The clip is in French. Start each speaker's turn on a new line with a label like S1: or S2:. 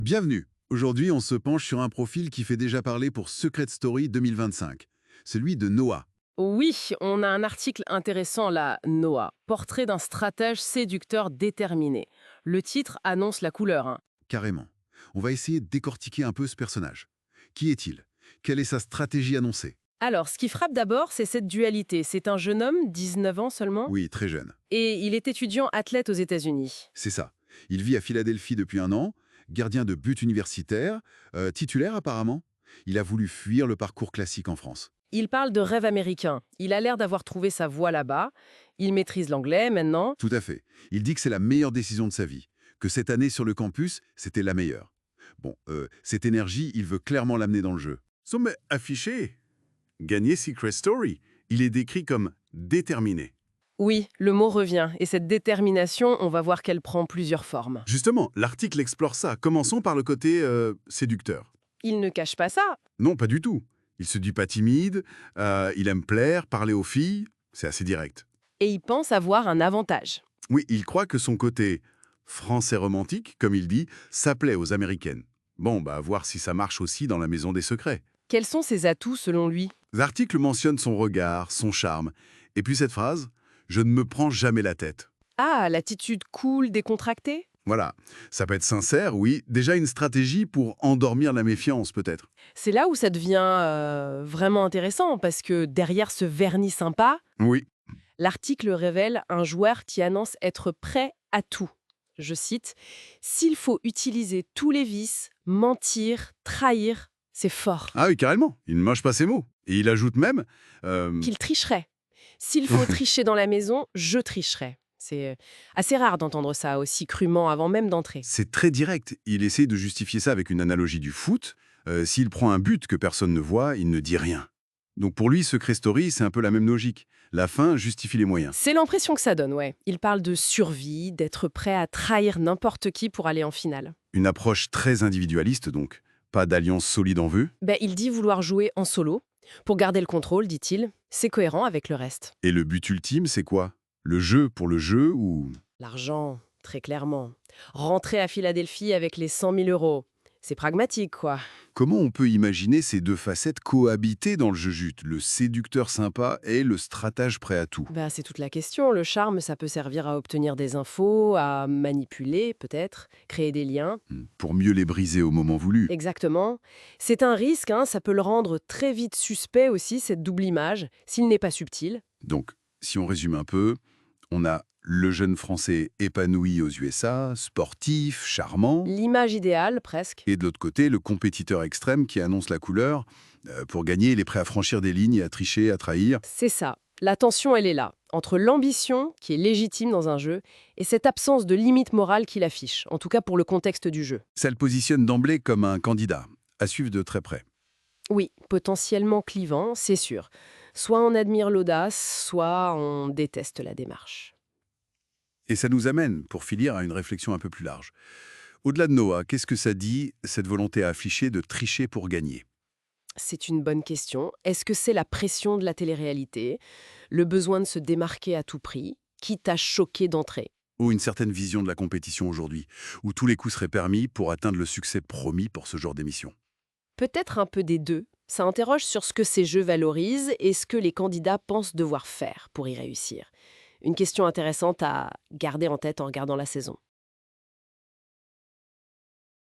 S1: Bienvenue. Aujourd'hui, on se penche sur un profil qui fait déjà parler pour Secret Story 2025, celui de Noah.
S2: Oui, on a un article intéressant là, Noah, portrait d'un stratège séducteur déterminé. Le titre annonce la couleur, hein.
S1: Carrément. On va essayer de décortiquer un peu ce personnage. Qui est-il? Quelle est sa stratégie annoncée?
S2: Alors, ce qui frappe d'abord, c'est cette dualité. C'est un jeune homme, 19 ans seulement,
S1: Oui, très jeune.
S2: et il est étudiant athlète aux États-Unis.
S1: C'est ça. Il vit à Philadelphie depuis un an, gardien de but universitaire, titulaire apparemment. Il a voulu fuir le parcours classique en France.
S2: Il parle de rêve américain. Il a l'air d'avoir trouvé sa voie là-bas. Il maîtrise l'anglais maintenant.
S1: Tout à fait. Il dit que c'est la meilleure décision de sa vie, que cette année sur le campus, c'était la meilleure. Bon, cette énergie, il veut clairement l'amener dans le jeu.
S3: Sommet affiché. Gagner Secret Story. Il est décrit comme déterminé.
S2: Oui, le mot revient, et cette détermination, on va voir qu'elle prend plusieurs formes.
S3: Justement, l'article explore ça. Commençons par le côté séducteur.
S2: Il ne cache pas ça.
S3: Non, pas du tout. Il se dit pas timide, il aime plaire, parler aux filles, c'est assez direct.
S2: Et il pense avoir un avantage.
S3: Oui, il croit que son côté français romantique, comme il dit, s'appelait aux Américaines. Bon, bah, voir si ça marche aussi dans la maison des secrets.
S2: Quels sont ses atouts selon lui?
S3: L'article mentionne son regard, son charme, et puis cette phrase « Je ne me prends jamais la tête ».
S2: Ah, l'attitude cool, décontractée?
S3: Voilà, ça peut être sincère, oui, déjà une stratégie pour endormir la méfiance peut-être.
S2: C'est là où ça devient vraiment intéressant, parce que derrière ce vernis sympa,
S3: Oui,
S2: l'article révèle un joueur qui annonce être prêt à tout. Je cite, s'il faut utiliser tous les vices, mentir, trahir, c'est fort.
S3: ah oui, carrément, il ne mâche pas ses mots. Et il ajoute même
S2: Qu'il tricherait. S'il faut tricher dans la maison, je tricherai. C'est assez rare d'entendre ça aussi crûment avant même d'entrer.
S3: c'est très direct, il essaie de justifier ça avec une analogie du foot. S'il prend un but que personne ne voit, il ne dit rien. Donc pour lui, Secret Story, c'est un peu la même logique. La fin justifie les moyens.
S2: C'est l'impression que ça donne, ouais. Il parle de survie, d'être prêt à trahir n'importe qui pour aller en finale.
S3: Une approche très individualiste donc, pas d'alliance solide en vue.
S2: Il dit vouloir jouer en solo. Pour garder le contrôle, dit-il, c'est cohérent avec le reste.
S3: Et le but ultime, c'est quoi? Le jeu pour le jeu ou...
S2: L'argent, très clairement. Rentrer à Philadelphie avec les 100 000 euros. C'est pragmatique, quoi.
S3: Comment on peut imaginer ces deux facettes cohabiter dans le jeu jute, le séducteur sympa et le stratège prêt à tout?
S2: C'est toute la question. Le charme, ça peut servir à obtenir des infos, à manipuler, peut-être, créer des liens.
S3: Pour mieux les briser au moment voulu.
S2: Exactement. C'est un risque, hein, ça peut le rendre très vite suspect aussi, cette double image, s'il n'est pas subtil.
S3: Donc, si on résume un peu, on a le jeune Français épanoui aux USA, sportif, charmant,
S2: L'image idéale, presque.
S3: et de l'autre côté, le compétiteur extrême qui annonce la couleur. Pour gagner, il est prêt à franchir des lignes, à tricher, à trahir.
S2: C'est ça. La tension, elle est là, entre l'ambition, qui est légitime dans un jeu, et cette absence de limite morale qu'il affiche, en tout cas pour le contexte du jeu.
S3: Ça le positionne d'emblée comme un candidat, à suivre de très près.
S2: Oui, potentiellement clivant, c'est sûr. Soit on admire l'audace, soit on déteste la démarche.
S3: Et ça nous amène, pour finir, à une réflexion un peu plus large. Au-delà de Noah, qu'est-ce que ça dit, cette volonté affichée de tricher pour gagner?
S2: C'est une bonne question. Est-ce que c'est la pression de la télé-réalité, le besoin de se démarquer à tout prix, quitte à choquer d'entrée?
S3: Ou une certaine vision de la compétition aujourd'hui, où tous les coups seraient permis pour atteindre le succès promis pour ce genre d'émission?
S2: Peut-être un peu des deux. Ça interroge sur ce que ces jeux valorisent et ce que les candidats pensent devoir faire pour y réussir. Une question intéressante à garder en tête en regardant la saison.